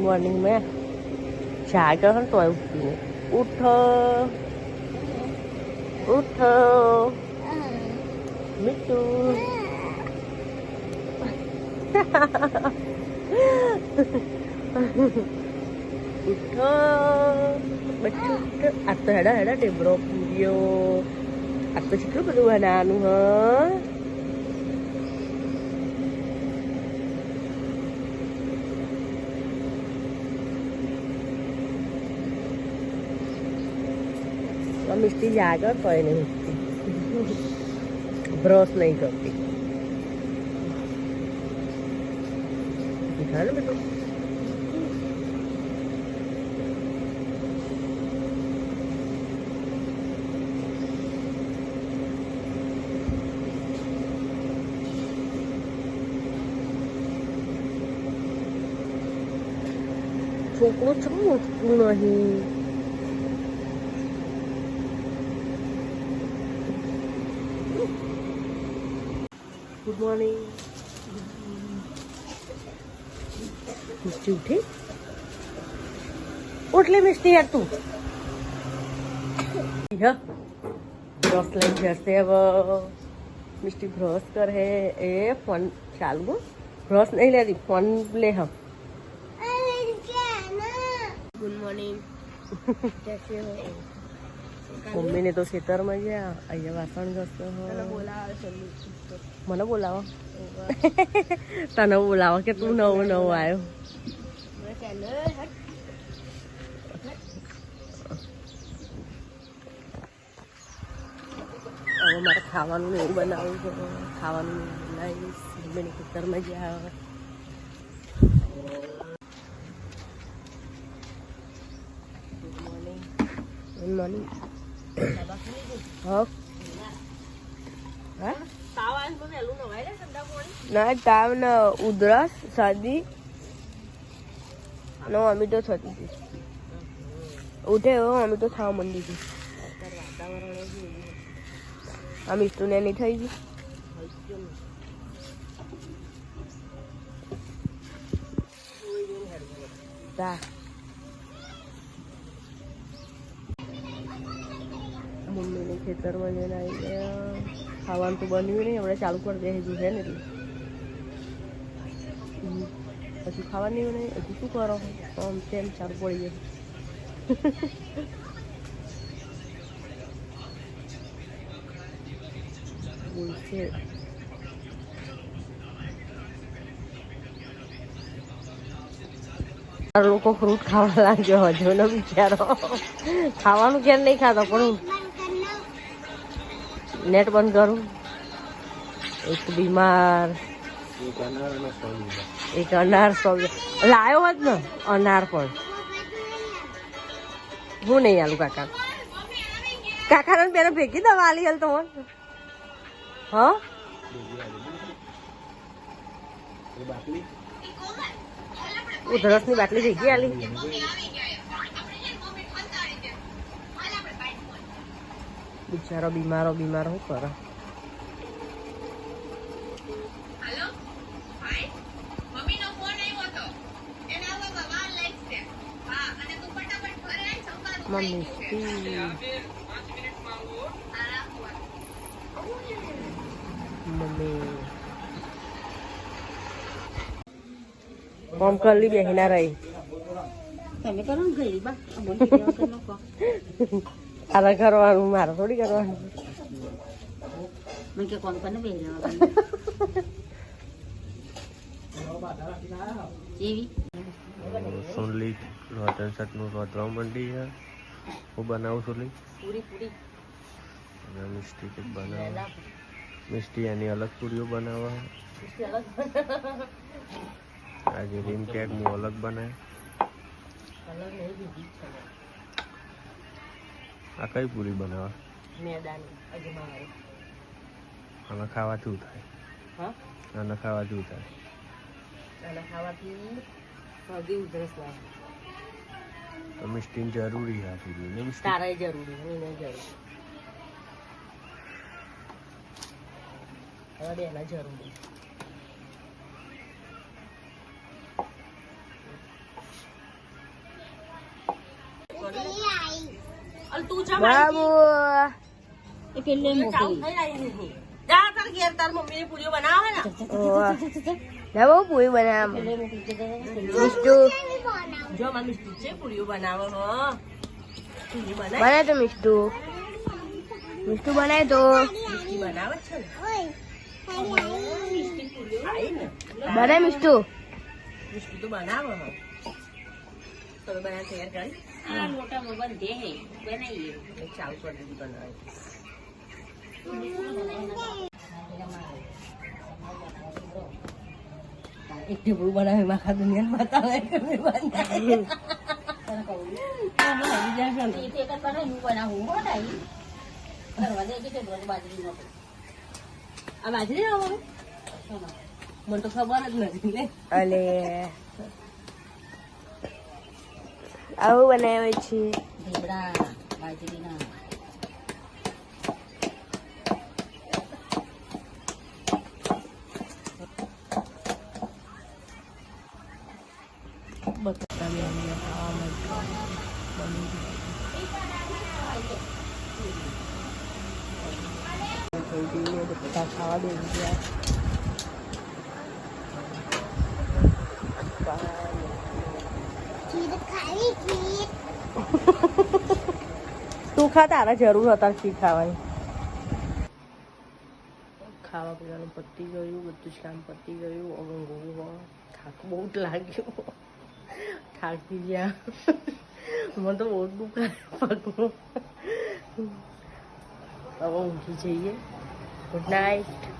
morning में जाकर हम तो उठती उठो उठो मिट्टू उठो बच्चू आ तो हेड़ा हेड़ा टेबरो पूरियो आ तो કેટલું બધું બનાવવાનું હ मिस्टी जाकर कोई नहीं उठती ब्रश नहीं करती दिखा ना बेटो छोकरो चम उठતું नहीं गुड मॉर्निंग मिस्टी उठी उठ ले मिस्टी यार तू ब्रश लग जैसे अब मिस्टी ब्रश कर है ए फोन चालू ब्रश नहीं ले दी फोन ले हम गुड मॉर्निंग कैसे हो मम्मी ने तो खेतर में गया अय्या वासण घसतो મને બોલાવો તને બોલાવો કે તું નવો નવો આવ્યો હવે મારે ખાવાનું એવું બનાવવું છે ખાવાનું બનાવીશ મમ્મીને ખેતરમાં ગયા गुड मॉर्निंग ना ताव न उधरस सर्दी नो मम्मी तो थती थी उठे हो मम्मी तो खावा मंडी थी हम इष्टू ने नहीं थी मम्मी ने खेतर में जैसे आई गया खावा तो बनू नहीं हम चालू कर दे हजू है ने हजू खावा नहीं नहीं हजू शू करो हम तेम चालू पड़ी गए लोग फ्रूट खावा लगे हजू ने बिचारो खावा क्या नहीं खाता पर नेट बंद करूं एक बीमार एक अनार सब लायो मत ना अनार पर वो नहीं आलू काका काका ने पेला फेंकी दवा आली हल तो हाँ उधरस ની બાટલી ભેગી આલી बिचारो बीमारो बीमार हो कर मम्मी मम्मी मम कर ली बेहिना रही તમે કરો ને ગઈ બા અમન કેવા કે નો કો આરા કરવાનું મારે થોડી કરવાનું મને કે કોણ કોને બેહી એવી સોનલી રોટન સટ નું રોટવા મંડી है वो बनाओ सोली पूरी पूरी मिष्टी के बनावा मिष्टी यानी अलग पूरी बनावा मिष्टी अलग आज रिम केक मु अलग बनाए अलग नहीं दीदी आ कई पूरी बनावा मैदानी अजमावे आना खावाथी थाय हां आना खावाथी थाय आना खावाथी सर्दी उधरस लागे तो मिष्टी जरूरी है ने मिष्टी तारे जरूरी है नहीं जरूरी अरे ना जरूरी તું જા બાબુ એ પેલે જા તાર ઘેર તાર મમ્મી પૂરીઓ બનાવે ને બાબુ પૂરી બનાવ મિષ્ટુ જો મારી મિસ્ટી છે પૂરીઓ બનાવે હો પૂરી બનાવે બનાય તો મિષ્ટુ બનાય તો મિસ્ટી બનાવે છે ને આઈ ને બનાય મિષ્ટુ મિસ્ટી તો બનાવે હો તો બના તૈયાર કરી મોટા મોબાઈલ દે બનાવીએ ચાલુ કરી દીધી બનાવે એક ટીપડું બનાવે આખા દુનિયાને બતાવે કે મેં બનાવી આ બાજરી આવવાનું મને તો ખબર જ નથી ને અલે આવું બનાવે છે ઢેબરા બાજરીના બધા ખાવા દે ગયા તું ખા તારા જરૂર હતા ખીર ખાવાની ખાવા પીવાનું પતી ગયું બધું જ કામ પતી ગયું હવે ઊંઘવું થાક બહુ જ લાગ્યો થાકી ગયા મને તો બહુ દુખાય પગનું હવે ઊંઘી જઈએ ગુડ નાઇટ